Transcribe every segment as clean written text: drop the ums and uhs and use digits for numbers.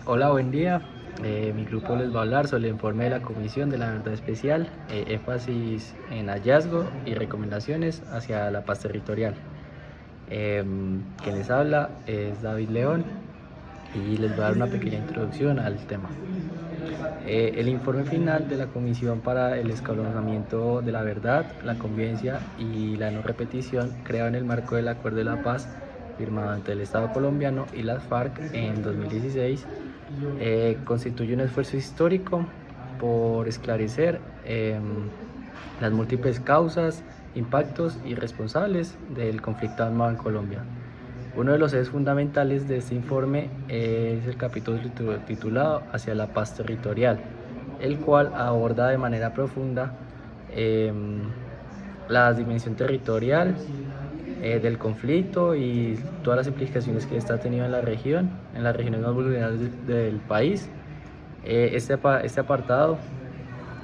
Hola, buen día. Mi grupo les va a hablar sobre el informe de la Comisión de la Verdad Especial, énfasis en hallazgo y recomendaciones hacia la paz territorial. Quien les habla es David León y les voy a dar una pequeña introducción al tema. El informe final de la Comisión para el Escalonamiento de la Verdad, la Convivencia y la No Repetición, creado en el marco del Acuerdo de la Paz firmado entre el Estado colombiano y las FARC en 2016, constituye un esfuerzo histórico por esclarecer las múltiples causas, impactos y responsables del conflicto armado en Colombia. Uno de los ejes fundamentales de este informe es el capítulo titulado Hacia la paz territorial, el cual aborda de manera profunda eh, la dimensión territorial del conflicto y todas las implicaciones que está tenido en las regiones más vulnerables del país. Este apartado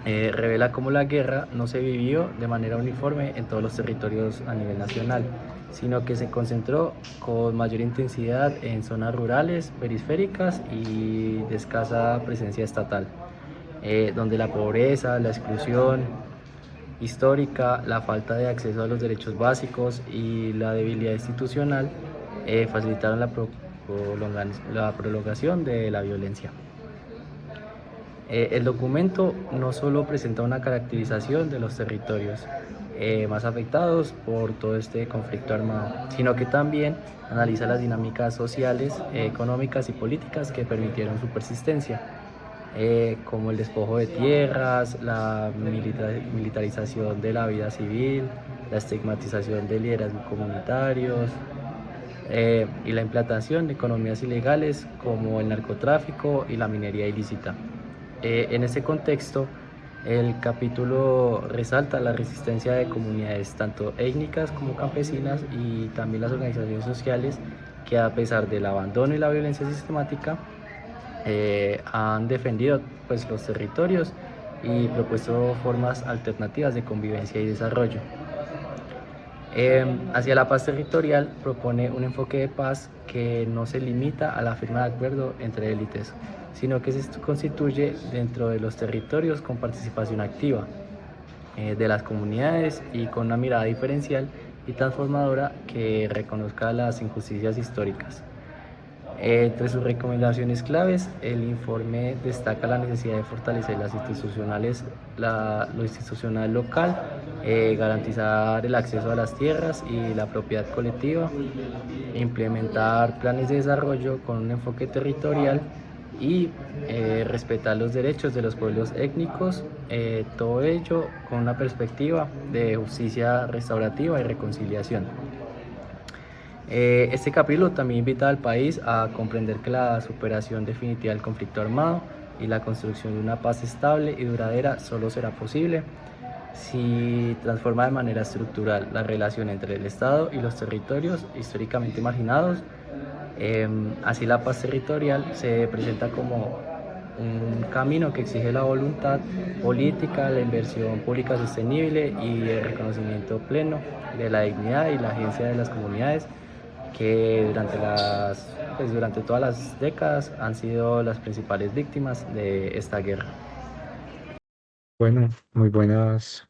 revela cómo la guerra no se vivió de manera uniforme en todos los territorios a nivel nacional, sino que se concentró con mayor intensidad en zonas rurales, periféricas y de escasa presencia estatal, donde la pobreza, la exclusión histórica, la falta de acceso a los derechos básicos y la debilidad institucional facilitaron la prolongación de la violencia. El documento no solo presenta una caracterización de los territorios más afectados por todo este conflicto armado, sino que también analiza las dinámicas sociales, económicas y políticas que permitieron su persistencia, como el despojo de tierras, la militarización de la vida civil, la estigmatización de liderazgos comunitarios, y la implantación de economías ilegales como el narcotráfico y la minería ilícita. En este contexto, el capítulo resalta la resistencia de comunidades tanto étnicas como campesinas y también las organizaciones sociales que, a pesar del abandono y la violencia sistemática, han defendido pues, los territorios y propuesto formas alternativas de convivencia y desarrollo. Hacia la paz territorial propone un enfoque de paz que no se limita a la firma de acuerdo entre élites, sino que se constituye dentro de los territorios con participación activa de las comunidades y con una mirada diferencial y transformadora que reconozca las injusticias históricas. Entre sus recomendaciones claves, el informe destaca la necesidad de fortalecer lo institucional local, garantizar el acceso a las tierras y la propiedad colectiva, implementar planes de desarrollo con un enfoque territorial y respetar los derechos de los pueblos étnicos, todo ello con una perspectiva de justicia restaurativa y reconciliación. Este capítulo también invita al país a comprender que la superación definitiva del conflicto armado y la construcción de una paz estable y duradera solo será posible si transforma de manera estructural la relación entre el Estado y los territorios históricamente marginados. Así la paz territorial se presenta como un camino que exige la voluntad política, la inversión pública sostenible y el reconocimiento pleno de la dignidad y la agencia de las comunidades que durante todas las décadas han sido las principales víctimas de esta guerra. Bueno, muy buenas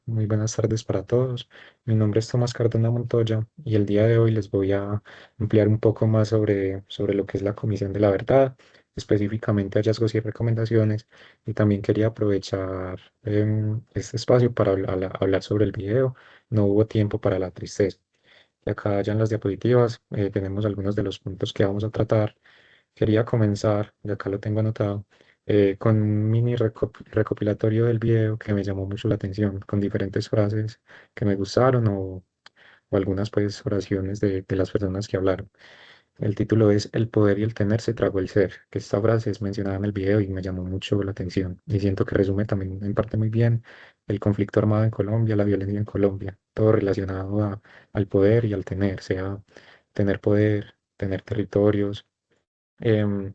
tardes para todos. Mi nombre es Tomás Cardona Montoya y el día de hoy les voy a ampliar un poco más sobre lo que es la Comisión de la Verdad, específicamente hallazgos y recomendaciones. Y también quería aprovechar este espacio para hablar sobre el video. No hubo tiempo para la tristeza. Y acá ya en las diapositivas tenemos algunos de los puntos que vamos a tratar. Quería comenzar, y acá lo tengo anotado, con un mini recopilatorio del video que me llamó mucho la atención, con diferentes frases que me gustaron o algunas pues oraciones de las personas que hablaron. El título es El poder y el tener se tragó el ser, que esta frase es mencionada en el video y me llamó mucho la atención y siento que resume también en parte muy bien el conflicto armado en Colombia, la violencia en Colombia, todo relacionado al poder y al tener, sea tener poder, tener territorios, em,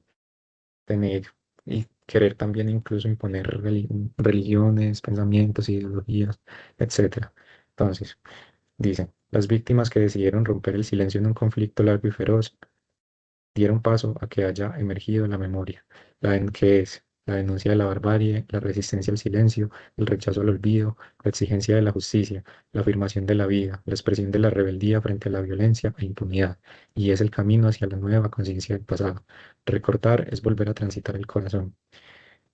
tener y querer también incluso imponer religiones, pensamientos, ideologías, etcétera. Entonces, dice, las víctimas que decidieron romper el silencio en un conflicto largo y feroz diera un paso a que haya emergido la memoria, que es la denuncia de la barbarie, la resistencia al silencio, el rechazo al olvido, la exigencia de la justicia, la afirmación de la vida, la expresión de la rebeldía frente a la violencia e impunidad, y es el camino hacia la nueva conciencia del pasado. Recordar es volver a transitar el corazón.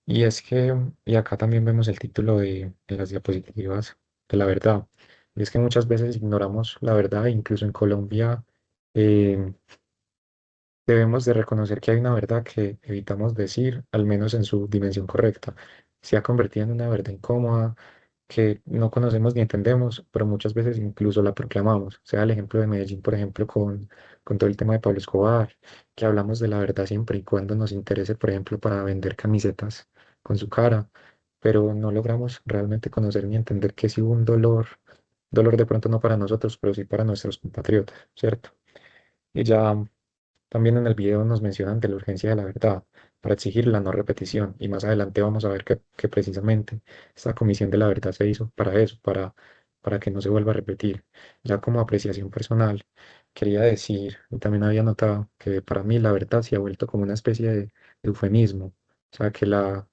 Y es que, y acá también vemos el título en las diapositivas de la verdad. Y es que muchas veces ignoramos la verdad, e incluso en Colombia eh, debemos de reconocer que hay una verdad que evitamos decir, al menos en su dimensión correcta. Se ha convertido en una verdad incómoda que no conocemos ni entendemos, pero muchas veces incluso la proclamamos. Sea el ejemplo de Medellín, por ejemplo, con todo el tema de Pablo Escobar, que hablamos de la verdad siempre y cuando nos interese, por ejemplo, para vender camisetas con su cara, pero no logramos realmente conocer ni entender que si hubo un dolor de pronto no para nosotros, pero sí para nuestros compatriotas, ¿cierto? Y ya también en el video nos mencionan de la urgencia de la verdad para exigir la no repetición y más adelante vamos a ver que precisamente esta comisión de la verdad se hizo para eso, para que no se vuelva a repetir. Ya como apreciación personal, quería decir, y también había notado que para mí la verdad se ha vuelto como una especie de eufemismo, o sea, que la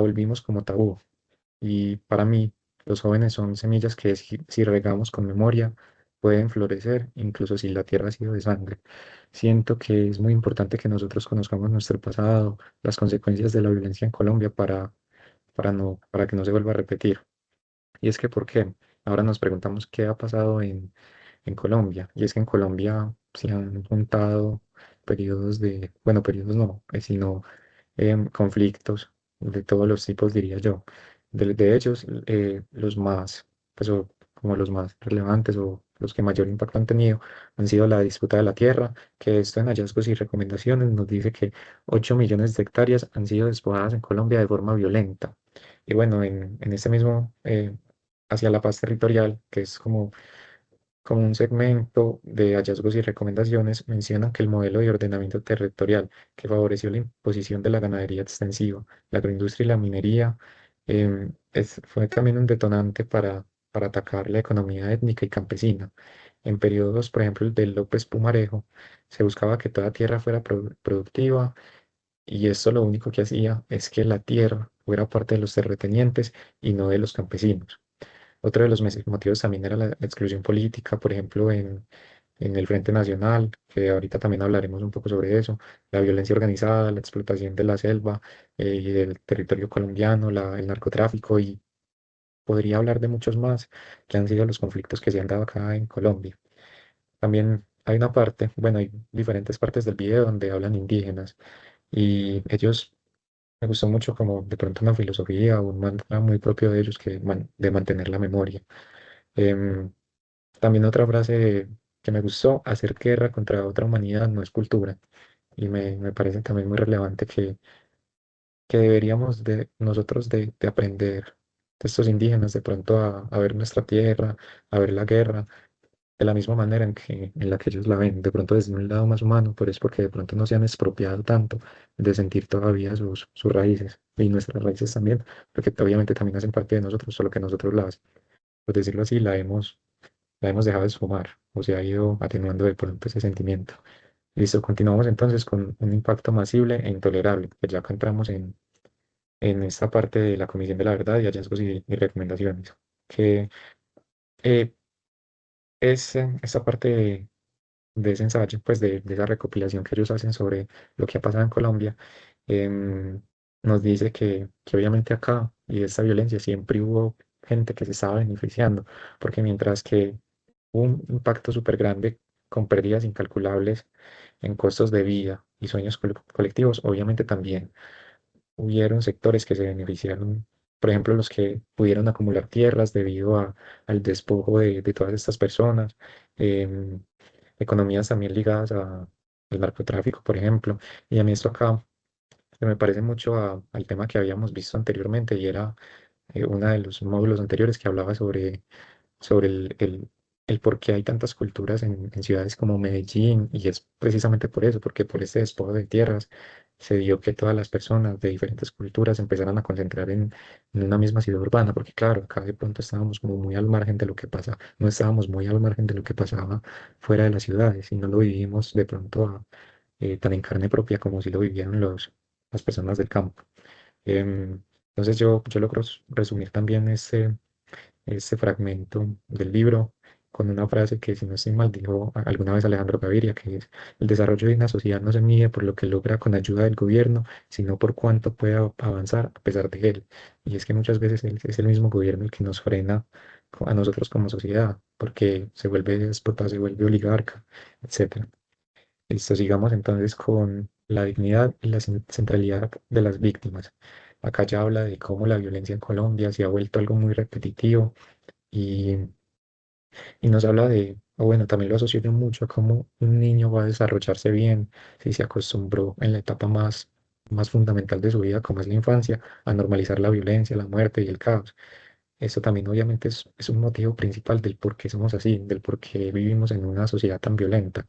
volvimos como tabú. Y para mí, los jóvenes son semillas que si regamos con memoria, pueden florecer, incluso si la tierra ha sido de sangre. Siento que es muy importante que nosotros conozcamos nuestro pasado, las consecuencias de la violencia en Colombia para que no se vuelva a repetir. Y es que, ¿por qué? Ahora nos preguntamos qué ha pasado en Colombia. Y es que en Colombia se han juntado periodos bueno, periodos no, sino conflictos de todos los tipos, diría yo. De ellos, los más, pues, como los más relevantes o los que mayor impacto han tenido han sido la disputa de la tierra, que esto en hallazgos y recomendaciones nos dice que 8 millones de hectáreas han sido despojadas en Colombia de forma violenta. Y bueno, en este mismo, hacia la paz territorial, que es como un segmento de hallazgos y recomendaciones, mencionan que el modelo de ordenamiento territorial que favoreció la imposición de la ganadería extensiva, la agroindustria y la minería, fue también un detonante para atacar la economía étnica y campesina. En periodos, por ejemplo, el de López Pumarejo, se buscaba que toda tierra fuera productiva y esto lo único que hacía es que la tierra fuera parte de los terratenientes y no de los campesinos. Otro de los motivos también era la exclusión política, por ejemplo, en el Frente Nacional, que ahorita también hablaremos un poco sobre eso, la violencia organizada, la explotación de la selva y del territorio colombiano, el narcotráfico y podría hablar de muchos más que han sido los conflictos que se han dado acá en Colombia. También hay una parte, bueno, hay diferentes partes del video donde hablan indígenas y ellos me gustó mucho como de pronto una filosofía o un mantra muy propio de ellos de mantener la memoria. Em, También otra frase que me gustó, hacer guerra contra otra humanidad no es cultura. Y me parece también muy relevante que deberíamos de nosotros de aprender de estos indígenas de pronto a ver nuestra tierra, a ver la guerra, de la misma manera en la que ellos la ven, de pronto desde un lado más humano, pero es porque de pronto no se han expropiado tanto de sentir todavía sus raíces y nuestras raíces también, porque obviamente también hacen parte de nosotros, solo que nosotros por decirlo así, la hemos dejado de esfumar o se ha ido atenuando de pronto ese sentimiento. Listo, continuamos entonces con un impacto masible e intolerable, que ya acá entramos en esta parte de la Comisión de la Verdad y hallazgos y recomendaciones, que eh, es esta parte de ese ensayo, pues de esa recopilación que ellos hacen sobre lo que ha pasado en Colombia, em, nos dice que obviamente acá y de esta violencia siempre hubo gente que se estaba beneficiando, porque mientras que hubo un impacto súper grande con pérdidas incalculables en costos de vida y sueños colectivos, obviamente también hubieron sectores que se beneficiaron, por ejemplo, los que pudieron acumular tierras debido al despojo de todas estas personas, em, economías también ligadas al narcotráfico, por ejemplo, y a mí esto acá se me parece mucho al tema que habíamos visto anteriormente y era uno de los módulos anteriores que hablaba sobre el por qué hay tantas culturas en ciudades como Medellín, y es precisamente por eso, porque por este despojo de tierras se dio que todas las personas de diferentes culturas empezaran a concentrar en una misma ciudad urbana, porque claro, acá de pronto estábamos como muy al margen de lo que pasa, no estábamos muy al margen de lo que pasaba fuera de las ciudades, y no lo vivimos de pronto tan en carne propia como si lo vivieron las personas del campo. Entonces yo logro resumir también este fragmento del libro con una frase que, si no estoy mal, dijo alguna vez Alejandro Gaviria, que es: el desarrollo de una sociedad no se mide por lo que logra con ayuda del gobierno, sino por cuánto puede avanzar a pesar de él. Y es que muchas veces es el mismo gobierno el que nos frena a nosotros como sociedad, porque se vuelve déspota, se vuelve oligarca, etcétera. Listo, sigamos entonces con la dignidad y la centralidad de las víctimas. Acá ya habla de cómo la violencia en Colombia se ha vuelto algo muy repetitivo y, y nos habla de, o bueno, también lo asocia mucho a cómo un niño va a desarrollarse bien si se acostumbró en la etapa más fundamental de su vida, como es la infancia, a normalizar la violencia, la muerte y el caos. Eso también obviamente es un motivo principal del por qué somos así, del por qué vivimos en una sociedad tan violenta.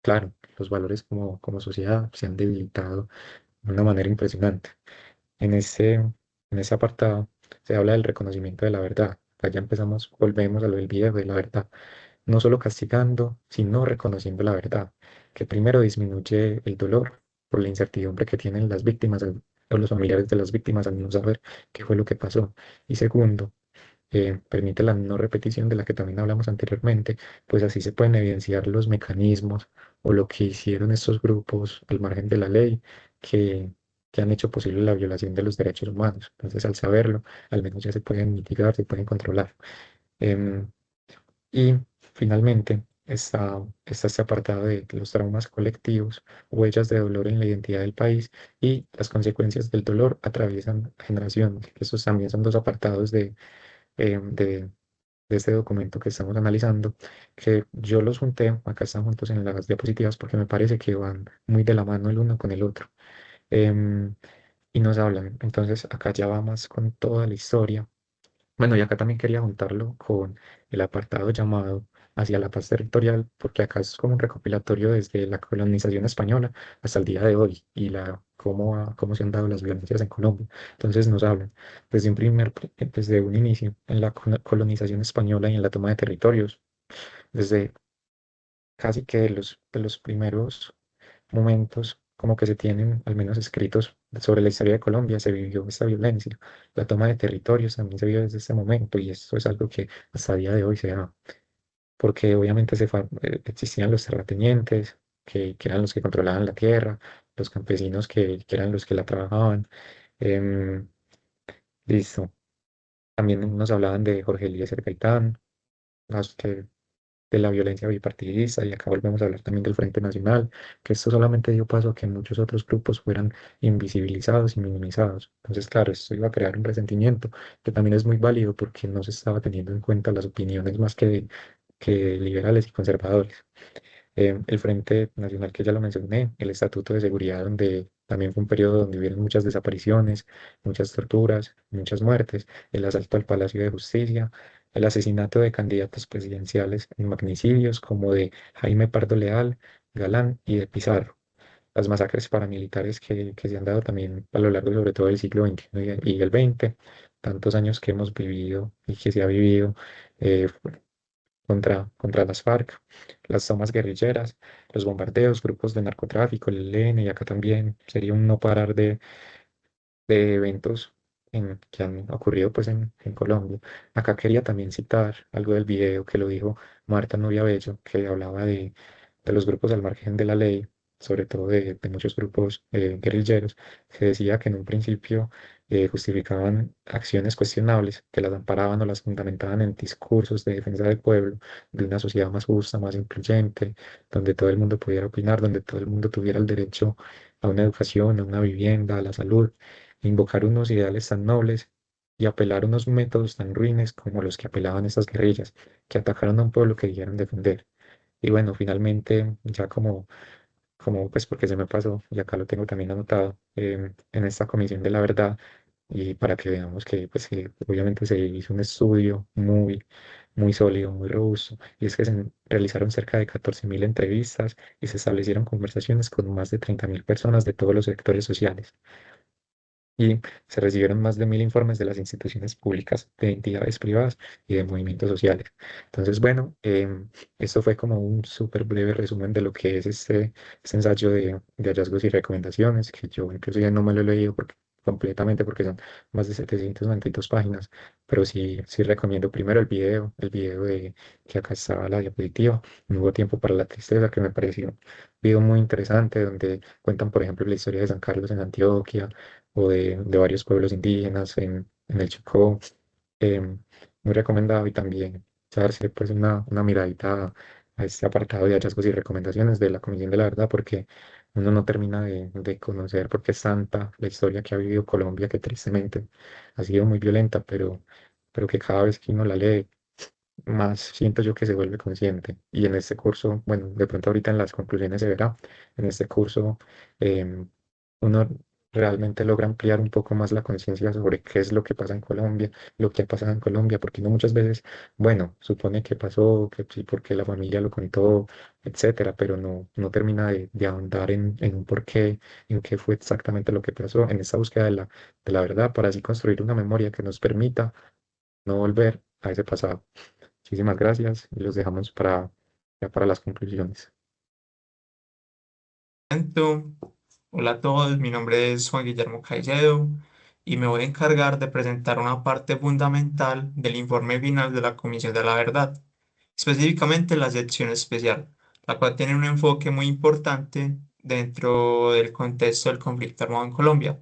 Claro, los valores como sociedad se han debilitado de una manera impresionante. En ese apartado se habla del reconocimiento de la verdad. Allá empezamos, volvemos a lo del video de la verdad. No solo castigando, sino reconociendo la verdad, que primero disminuye el dolor por la incertidumbre que tienen las víctimas o los familiares de las víctimas al no saber qué fue lo que pasó. Y segundo, permite la no repetición de la que también hablamos anteriormente, pues así se pueden evidenciar los mecanismos o lo que hicieron estos grupos al margen de la ley que, que han hecho posible la violación de los derechos humanos. Entonces, al saberlo, al menos ya se pueden mitigar, se pueden controlar. Em, y finalmente está este apartado de los traumas colectivos, huellas de dolor en la identidad del país y las consecuencias del dolor atraviesan generaciones. Estos también son dos apartados eh, de, de este documento que estamos analizando, que yo los junté, acá están juntos en las diapositivas porque me parece que van muy de la mano el uno con el otro. Em, y nos hablan, entonces acá ya va más con toda la historia. Bueno, y acá también quería juntarlo con el apartado llamado Hacia la paz territorial, porque acá es como un recopilatorio desde la colonización española hasta el día de hoy y cómo se han dado las violencias en Colombia. Entonces nos hablan desde un inicio en la colonización española y en la toma de territorios, desde casi que de los primeros momentos como que se tienen al menos escritos sobre la historia de Colombia, se vivió esta violencia. La toma de territorios también se vio desde este momento y esto es algo que hasta el día de hoy se da, porque obviamente existían los terratenientes, que eran los que controlaban la tierra, los campesinos que eran los que la trabajaban. Em, listo. También nos hablaban de Jorge Eliezer Gaitán, las que de la violencia bipartidista, y acá volvemos a hablar también del Frente Nacional, que esto solamente dio paso a que muchos otros grupos fueran invisibilizados y minimizados. Entonces, claro, esto iba a crear un resentimiento, que también es muy válido porque no se estaba teniendo en cuenta las opiniones más que liberales y conservadores. El Frente Nacional, que ya lo mencioné, el Estatuto de Seguridad, donde también fue un periodo donde hubieron muchas desapariciones, muchas torturas, muchas muertes, el asalto al Palacio de Justicia, el asesinato de candidatos presidenciales en magnicidios como de Jaime Pardo Leal, Galán y de Pizarro. Las masacres paramilitares que se han dado también a lo largo sobre todo del siglo XXI y el XX, tantos años que hemos vivido y que se ha vivido eh, contra las FARC, las tomas guerrilleras, los bombardeos, grupos de narcotráfico, el ELN, y acá también sería un no parar de eventos que han ocurrido pues en Colombia. Acá quería también citar algo del video que lo dijo Marta Novia Bello, que hablaba de los grupos al margen de la ley, sobre todo de muchos grupos guerrilleros, que decía que en un principio justificaban acciones cuestionables, que las amparaban o las fundamentaban en discursos de defensa del pueblo, de una sociedad más justa, más incluyente, donde todo el mundo pudiera opinar, donde todo el mundo tuviera el derecho a una educación, a una vivienda, a la salud, invocar unos ideales tan nobles y apelar a unos métodos tan ruines como los que apelaban estas guerrillas, que atacaron a un pueblo que debieron defender. Y bueno, finalmente, ya como pues porque se me pasó, y acá lo tengo también anotado, en esta Comisión de la Verdad, y para que veamos que obviamente se hizo un estudio muy sólido, muy robusto, y es que se realizaron cerca de 14.000 entrevistas y se establecieron conversaciones con más de 30.000 personas de todos los sectores sociales. y se recibieron más de 1000 informes de las instituciones públicas, de entidades privadas y de movimientos sociales. Entonces, bueno, esto fue como un súper breve resumen de lo que es este ensayo de hallazgos y recomendaciones, que yo incluso ya no me lo he leído completamente porque son más de 792 páginas, pero sí recomiendo primero el video de que acá estaba la diapositiva, No hubo tiempo para la tristeza, que me pareció un video muy interesante, donde cuentan, por ejemplo, la historia de San Carlos en Antioquia, o de varios pueblos indígenas en el Chocó. Muy recomendado, y también echarse pues una miradita a este apartado de hallazgos y recomendaciones de la Comisión de la Verdad, porque uno no termina de conocer porque es tanta la historia que ha vivido Colombia, que tristemente ha sido muy violenta, pero que cada vez que uno la lee, más siento yo que se vuelve consciente. Y en este curso, bueno, de pronto ahorita en las conclusiones se verá, en este curso em, uno realmente logra ampliar un poco más la conciencia sobre qué es lo que pasa en Colombia, lo que ha pasado en Colombia, porque no muchas veces, bueno, supone que pasó, que sí, porque la familia lo contó, etcétera, pero no termina de ahondar en un porqué, en qué fue exactamente lo que pasó, en esa búsqueda de la verdad, para así construir una memoria que nos permita no volver a ese pasado. Muchísimas gracias y los dejamos ya para las conclusiones. Momento. Hola a todos, mi nombre es Juan Guillermo Caicedo y me voy a encargar de presentar una parte fundamental del informe final de la Comisión de la Verdad, específicamente la sección especial, la cual tiene un enfoque muy importante dentro del contexto del conflicto armado en Colombia.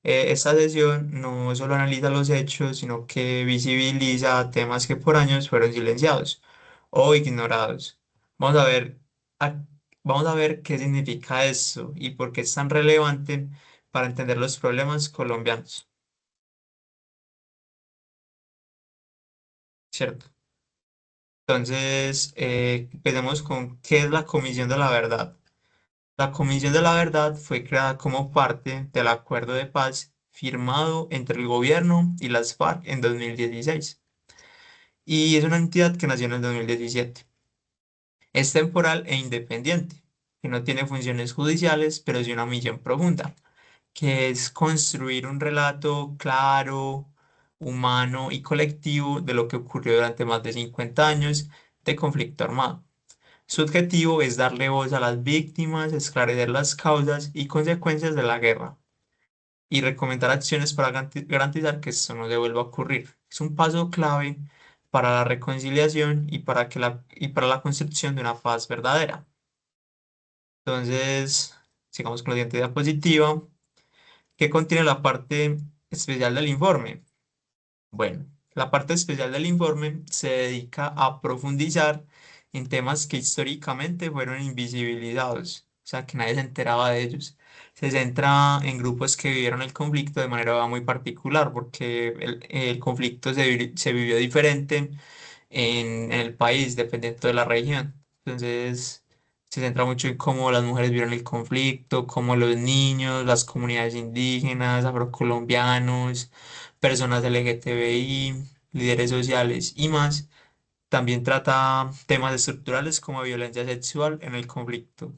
Esta sesión no solo analiza los hechos, sino que visibiliza temas que por años fueron silenciados o ignorados. Vamos a ver, a- vamos a ver qué significa eso y por qué es tan relevante para entender los problemas colombianos, ¿cierto? Entonces, empecemos con qué es la Comisión de la Verdad. La Comisión de la Verdad fue creada como parte del acuerdo de paz firmado entre el gobierno y las FARC en 2016 y es una entidad que nació en el 2017. Es temporal e independiente, que no tiene funciones judiciales, pero sí una misión profunda, que es construir un relato claro, humano y colectivo de lo que ocurrió durante más de 50 años de conflicto armado. Su objetivo es darle voz a las víctimas, esclarecer las causas y consecuencias de la guerra y recomendar acciones para garantizar que esto no se vuelva a ocurrir. Es un paso clave para la reconciliación y para la construcción de una paz verdadera. Entonces, sigamos con la siguiente diapositiva, que contiene la parte especial del informe. Bueno, la parte especial del informe se dedica a profundizar en temas que históricamente fueron invisibilizados, o sea, que nadie se enteraba de ellos. Se centra en grupos que vivieron el conflicto de manera muy particular, porque el conflicto se vivió diferente en el país, dependiendo de la región. Entonces, se centra mucho en cómo las mujeres vieron el conflicto, cómo los niños, las comunidades indígenas, afrocolombianos, personas LGTBI, líderes sociales y más. También trata temas estructurales como violencia sexual en el conflicto,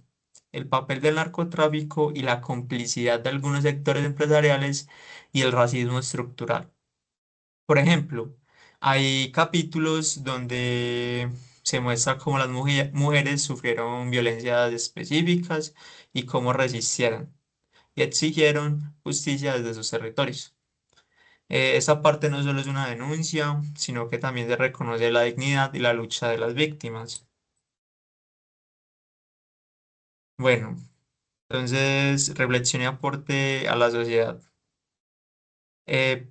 el papel del narcotráfico y la complicidad de algunos sectores empresariales y el racismo estructural. Por ejemplo, hay capítulos donde se muestra cómo las mujeres sufrieron violencias específicas y cómo resistieron y exigieron justicia desde sus territorios. Esta parte no solo es una denuncia, sino que también se reconoce la dignidad y la lucha de las víctimas. Bueno, entonces, reflexión y aporte a la sociedad. Eh,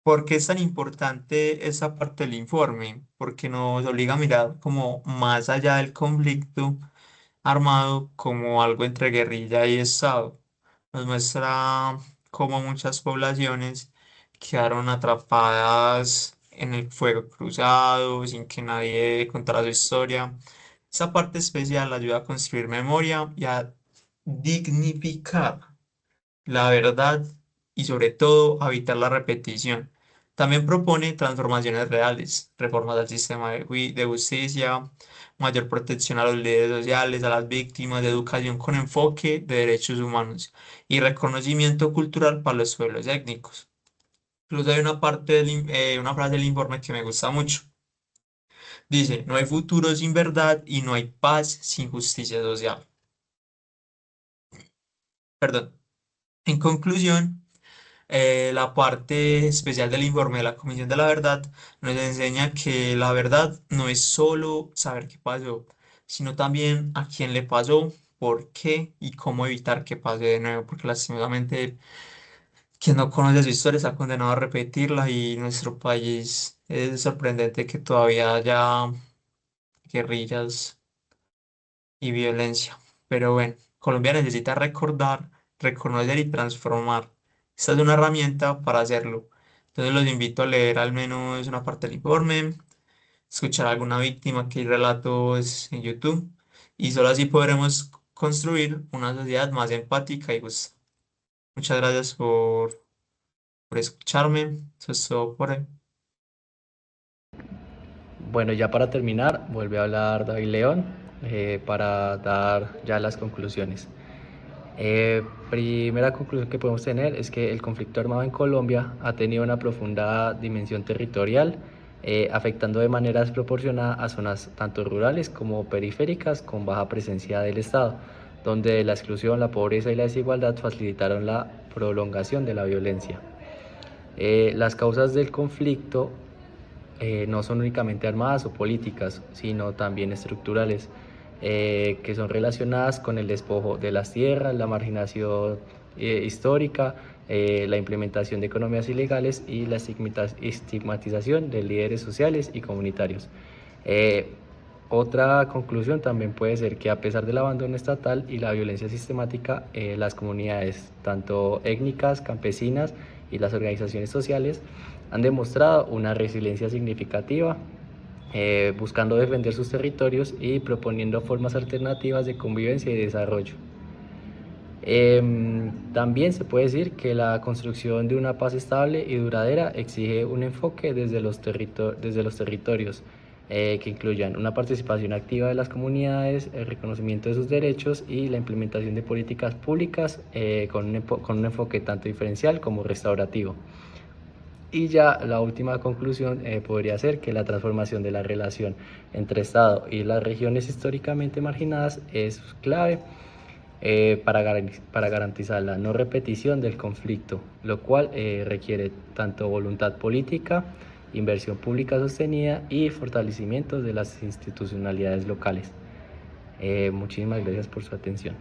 ¿Por qué es tan importante esa parte del informe? Porque nos obliga a mirar como más allá del conflicto armado como algo entre guerrilla y Estado. Nos muestra cómo muchas poblaciones quedaron atrapadas en el fuego cruzado sin que nadie contara su historia. Esa parte especial ayuda a construir memoria y a dignificar la verdad y sobre todo a evitar la repetición. También propone transformaciones reales, reformas al sistema de justicia, mayor protección a los líderes sociales, a las víctimas, de educación con enfoque de derechos humanos y reconocimiento cultural para los pueblos étnicos. Incluso hay una frase del informe que me gusta mucho. Dice, no hay futuro sin verdad y no hay paz sin justicia social. Perdón. En conclusión, la parte especial del informe de la Comisión de la Verdad nos enseña que la verdad no es solo saber qué pasó, sino también a quién le pasó, por qué y cómo evitar que pase de nuevo, porque lastimosamente quien no conoce su historia está condenado a repetirla y en nuestro país es sorprendente que todavía haya guerrillas y violencia. Pero bueno, Colombia necesita recordar, reconocer y transformar. Esta es una herramienta para hacerlo. Entonces los invito a leer al menos una parte del informe, escuchar a alguna víctima que hay relatos en YouTube y solo así podremos construir una sociedad más empática y justa. Muchas gracias por escucharme. Eso es todo por hoy. Bueno, ya para terminar, vuelve a hablar David León para dar ya las conclusiones. Primera conclusión que podemos tener es que el conflicto armado en Colombia ha tenido una profunda dimensión territorial, afectando de manera desproporcionada a zonas tanto rurales como periféricas con baja presencia del Estado, donde la exclusión, la pobreza y la desigualdad facilitaron la prolongación de la violencia. Las causas del conflicto no son únicamente armadas o políticas, sino también estructurales, que son relacionadas con el despojo de las tierras, la marginación histórica, la implementación de economías ilegales y la estigmatización de líderes sociales y comunitarios. Otra conclusión también puede ser que a pesar del abandono estatal y la violencia sistemática, las comunidades, tanto étnicas, campesinas y las organizaciones sociales, han demostrado una resiliencia significativa, buscando defender sus territorios y proponiendo formas alternativas de convivencia y desarrollo. También se puede decir que la construcción de una paz estable y duradera exige un enfoque desde los territorios, que incluyan una participación activa de las comunidades, el reconocimiento de sus derechos y la implementación de políticas públicas con un enfoque tanto diferencial como restaurativo. Y ya la última conclusión podría ser que la transformación de la relación entre Estado y las regiones históricamente marginadas es clave para garantizar la no repetición del conflicto, lo cual requiere tanto voluntad política, inversión pública sostenida y fortalecimiento de las institucionalidades locales. Muchísimas gracias por su atención.